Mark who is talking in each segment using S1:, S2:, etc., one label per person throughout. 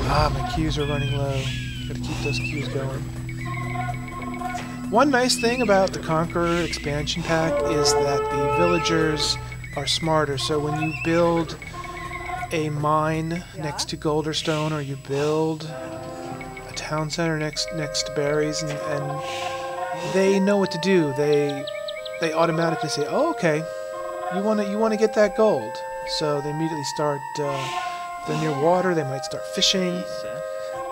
S1: Ah, my queues are running low. Gotta keep those queues going. One nice thing about the Conqueror Expansion Pack is that the villagers are smarter. So when you build a mine next to Goldstone, or you build a town center next to berries, and they know what to do. They automatically say, "Oh, okay, you want to get that gold." So they immediately start. If they're near water, they might start fishing,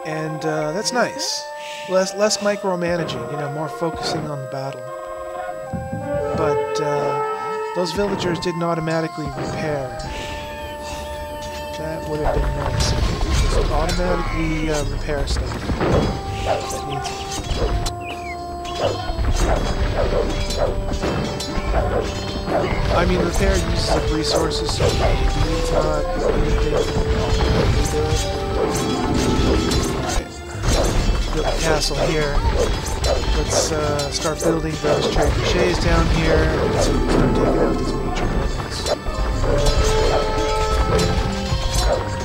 S1: and that's nice. Less micromanaging, you know, more focusing on the battle. But those villagers didn't automatically repair. That would have been nice if they could just automatically repair stuff that needs it. I mean, repair uses up resources, so it's not anything to do it. Build a castle here. Let's start building those trebuchets down here, so we can start taking out these major buildings.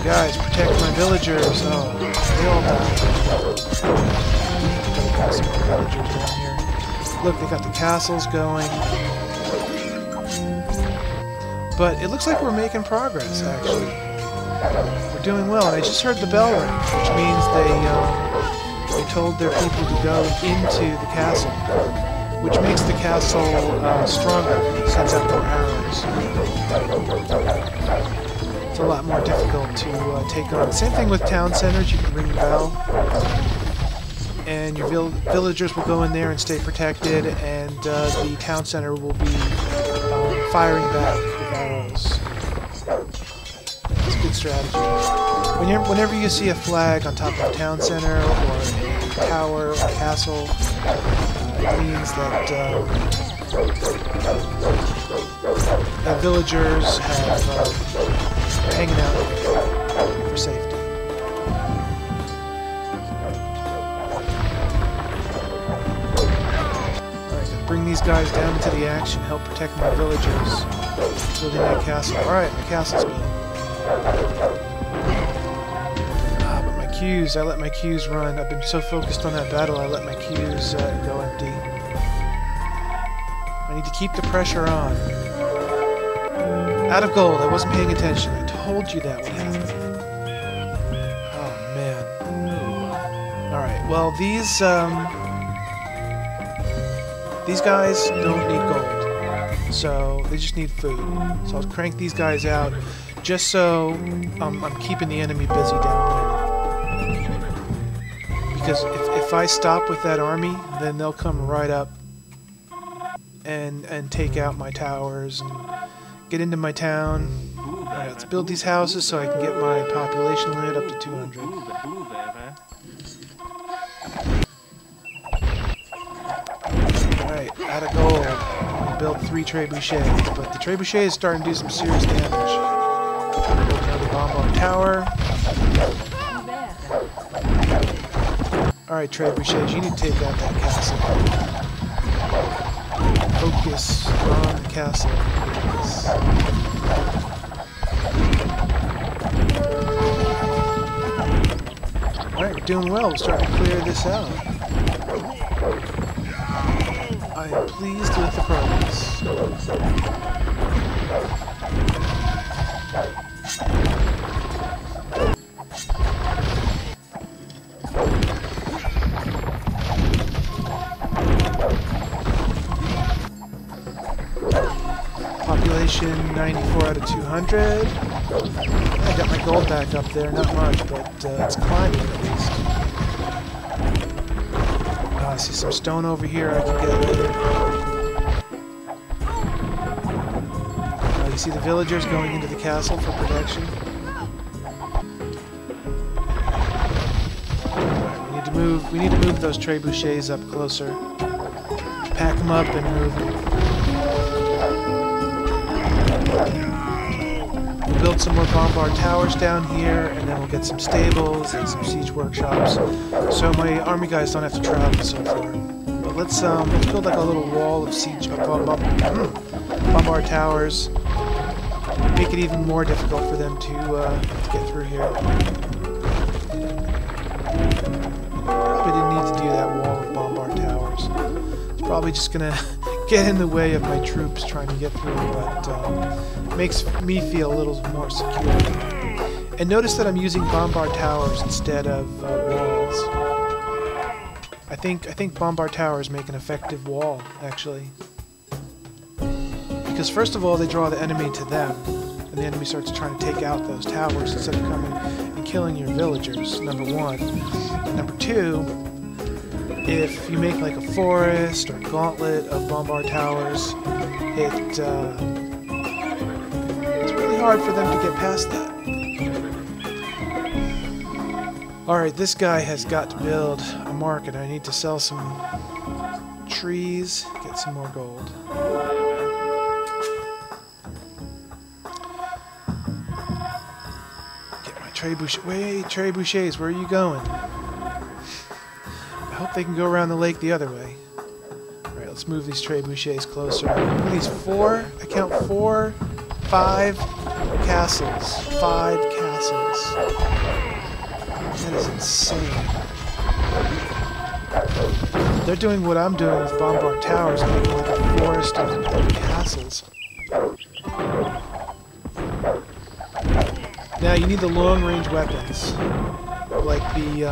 S1: Guys, protect my villagers! Oh, they all died. Got some more villagers down here. Look, they got the castles going. But it looks like we're making progress, actually. We're doing well, and I just heard the bell ring, which means they told their people to go into the castle, which makes the castle stronger, sends out more arrows. It's a lot more difficult to take on. Same thing with town centers, you can ring the bell, and your villagers will go in there and stay protected, and the town center will be firing back with arrows. It's a good strategy. Whenever you see a flag on top of a town center, or a tower, or a castle, it means that villagers are hanging out for safety. Alright, bring these guys down into the action, help protect my villagers. Building that castle. Alright, my castle's built. Queues. I let my queues run. I've been so focused on that battle, I let my queues go empty. I need to keep the pressure on. Out of gold. I wasn't paying attention. I told you that would happen. Oh, man. Alright, well, these guys don't need gold. So, they just need food. So I'll crank these guys out just so I'm keeping the enemy busy down there. Because if I stop with that army, then they'll come right up and take out my towers and get into my town. Alright, let's build these houses so I can get my population limit up to 200. Alright, out of gold. We built 3 trebuchets, but the trebuchet is starting to do some serious damage. Build another Bombard Tower. Alright, trebuchets, you need to take out that castle. Focus on the castle. Alright, we're doing well. We're starting to clear this out. I am pleased with the progress. Population 94 out of 200. I got my gold back up there, not much, but it's climbing at least. I see some stone over here I can get later. You see the villagers going into the castle for protection. Right, we need to move those trebuchets up closer. Pack them up and move them. We'll build some more Bombard Towers down here, and then we'll get some stables and some siege workshops, so my army guys don't have to travel so far. But let's build like a little wall of siege Bombard Towers. make it even more difficult for them to get through here. Probably didn't need to do that wall of Bombard Towers. It's probably just gonna get in the way of my troops trying to get through, but makes me feel a little more secure. And notice that I'm using Bombard Towers instead of walls. I think Bombard Towers make an effective wall, actually. Because first of all, they draw the enemy to them, and the enemy starts trying to take out those towers instead of coming and killing your villagers, number one. And number two, if you make like a forest or a gauntlet of Bombard Towers, it's really hard for them to get past that. Alright, this guy has got to build a market. I need to sell some trees, get some more gold. Get my trebuchet. Wait, trebuchets, where are you going? I hope they can go around the lake the other way. Alright, let's move these trebuchets closer. Look at these 4, I count 4, 5 castles. 5 castles. That is insane. They're doing what I'm doing with Bombard Towers, making like a forest of castles. Now you need the long-range weapons, like the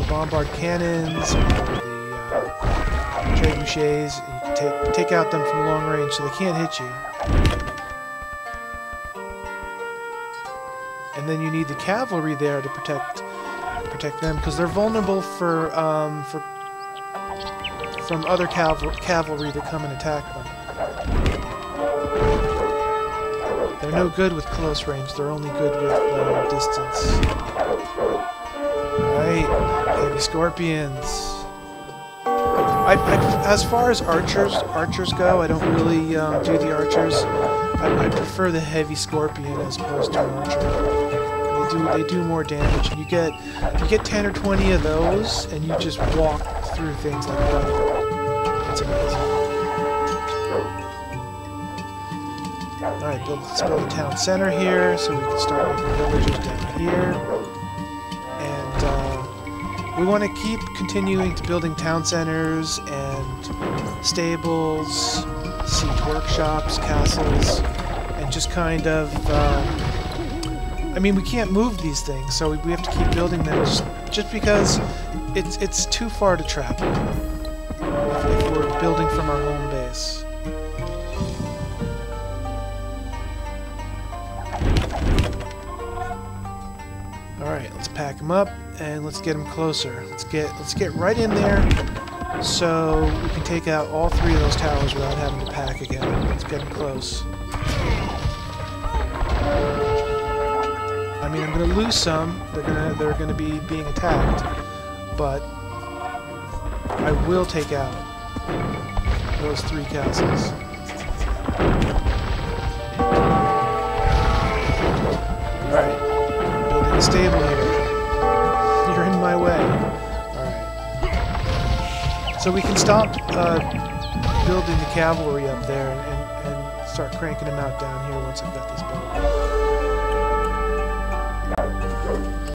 S1: Bombard Cannons, or the trebuchets, and you can take out them from long range so they can't hit you. And then you need the cavalry there to protect them, because they're vulnerable from other cavalry that come and attack them. They're no good with close range, they're only good with distance. Alright, heavy Scorpions. As far as archers go, I don't really do the archers. I prefer the heavy Scorpion as opposed to an archer. They do more damage. You get 10 or 20 of those, and you just walk through things like that. It's amazing. Alright, let's build a town center here, so we can start making villagers down here. And we want to keep continuing to building town centers and stables, siege workshops, castles, and just kind of I mean, we can't move these things, so we have to keep building them just because it's too far to travel if we're building from our home base. Alright, let's pack them up and let's get them closer. Let's get right in there so we can take out all 3 of those towers without having to pack again. Let's get them close. I mean, I'm gonna lose some. They're gonna be being attacked, but I will take out those 3 castles. Alright, building a stable here. You're in my way. Alright. So we can stop building the cavalry up there and start cranking them out down here once I've got this built.